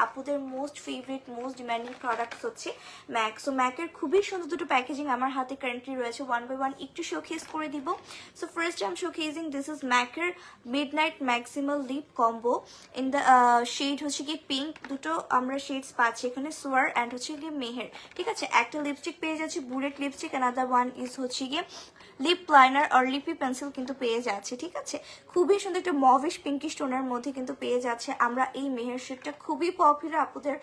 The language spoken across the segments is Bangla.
আপুদের most favourite most demanding products হচ্ছে ম্যাক। সো ম্যাকের খুবই সুন্দর দুটো প্যাকেজিং আমার হাতে কারেন্টলি রয়েছে, ওয়ান বাই ওয়ান একটু শোকেস করে দিব। So first I am showcasing this is ম্যাকের midnight maximal lip combo in the shade হচ্ছে কি পিঙ্ক, দুটো আমরা শেডস পাচ্ছি এখানে, সোয়ার অ্যান্ড হচ্ছে গিয়ে মেহের। ঠিক আছে, একটা লিপস্টিক পেয়ে যাচ্ছি bullet lipstick, another one is হচ্ছে গিয়ে লিপ লাইনার আর লিপি পেন্সিল কিন্তু পেয়ে যাচ্ছে। ঠিক আছে, খুবই সুন্দর একটা মভিশ পিঙ্কিশ টোনের মধ্যে কিন্তু পেয়ে যাচ্ছে আমরা এই মেহের শেডটা, খুবই পপুলার আপুদের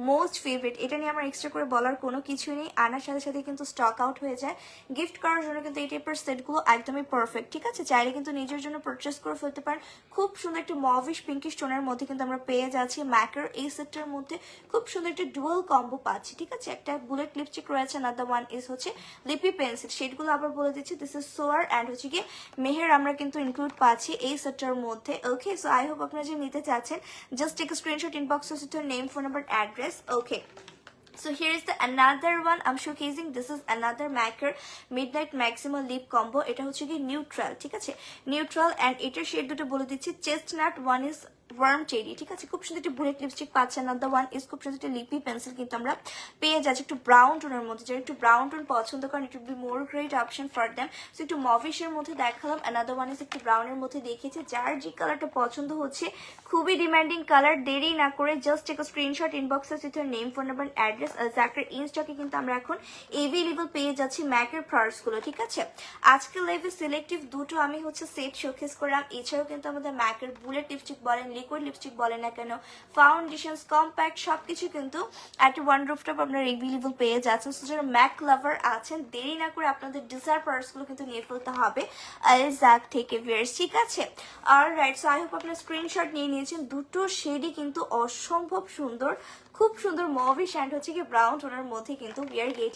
মোস্ট ফেভারিট। এটা নিয়ে আমার এক্সট্রা করে বলার কোনো কিছুই নেই, আনার সাথে সাথে কিন্তু স্টক আউট হয়ে যায়। গিফট করার জন্য কিন্তু এই টাইপের সেটগুলো একদমই পারফেক্ট। ঠিক আছে, চাইলে কিন্তু নিজের জন্য পারচেস করে ফেলতে পারেন। খুব সুন্দর একটা মভিশ পিঙ্কিশ টোনের মধ্যে কিন্তু আমরা পেয়ে যাচ্ছি ম্যাকের এই সেটটার মধ্যে। খুব সুন্দর একটা ডুয়াল কম্বো পাচ্ছি। ঠিক আছে, একটা বুলেট লিপস্টিক রয়েছে, আনাদার ওয়ান ইজ হচ্ছে লিপি পেন্সিল। শেডগুলো আবার বলে দিচ্ছি, দিস ইজ সোয়ার অ্যান্ড হচ্ছে গিয়ে মেহের আমরা কিন্তু ইনক্লুড পাচ্ছি এই সেটটার মধ্যে। ওকে, সো আই হোপ আপনারা যে নিতে চাচ্ছেন জাস্ট টেক স্ক্রিনশট, ইনবক্স হচ্ছে name, phone number, address. Okay, so here is the another one I'm showcasing. This is another MAC'er Midnight Maximal Lip Combo. এটা হচ্ছে কি নিউট্রাল। ঠিক আছে, নিউট্রাল অ্যান্ড এটার শেড দুটো বলে দিচ্ছি, chestnut, one is warm cherry. ঠিক আছে, খুব সুন্দর একটা বুলেট লিপস্টিক পাচ্ছেন, আর দ্য ওয়ান ইজ খুব সুন্দর একটা লিপি পেন্সিল কিন্তু আমরা পেয়ে যাচ্ছি একটু ব্রাউন টোনের মধ্যে। যারা একটু ব্রাউন টোন পছন্দ করেন, it will be more great option for them. So একটু মভিশের মধ্যে দেখালাম, অ্যানাদার ওয়ান ইজ একটু ব্রাউনের মধ্যে দেখিয়েছে। যার যে কালারটা পছন্দ হচ্ছে, খুবই ডিমান্ডিং কালার, দেরি না করে জাস্ট একটা স্ক্রিনশট, ইনবক্সে with name, phone number, address. জ্যাকের ইন স্টকে কিন্তু আমরা এখন এভেলেবল পেয়ে যাচ্ছি ম্যাকের প্রোডাক্টসগুলো। ঠিক আছে, আজকে লাইভে সিলেক্টিভ দুটো আমি হচ্ছে সেট শোকেস করলাম। এছাড়াও কিন্তু আমাদের ম্যাকের বুলেট লিপস্টিক বলেন, লিকুইড লিপস্টিক বলেন না কেন, ফাউন্ডেশনস, কম্প্যাক্ট সবকিছু কিন্তু একটা ওয়ান রুফটপ আপনারা এভেলেবল পেয়ে যাচ্ছেন। সো যারা ম্যাক লাভার আছেন, দেরি না করে আপনাদের ডিজায়ার প্রোডাক্টসগুলো কিন্তু নিয়ে ফেলতে হবে জ্যাক থেকে ভিউয়ার্স। ঠিক আছে, অলরাইট, সো আই হোপ আপনারা স্ক্রিনশট নিয়ে নিয়েছেন। দুটো শেডই কিন্তু অসম্ভব সুন্দর, খুব সুন্দর মভিশ অ্যান্ড হচ্ছে কি ব্রাউন টোনের মধ্যে কিন্তু উই আর গেটিং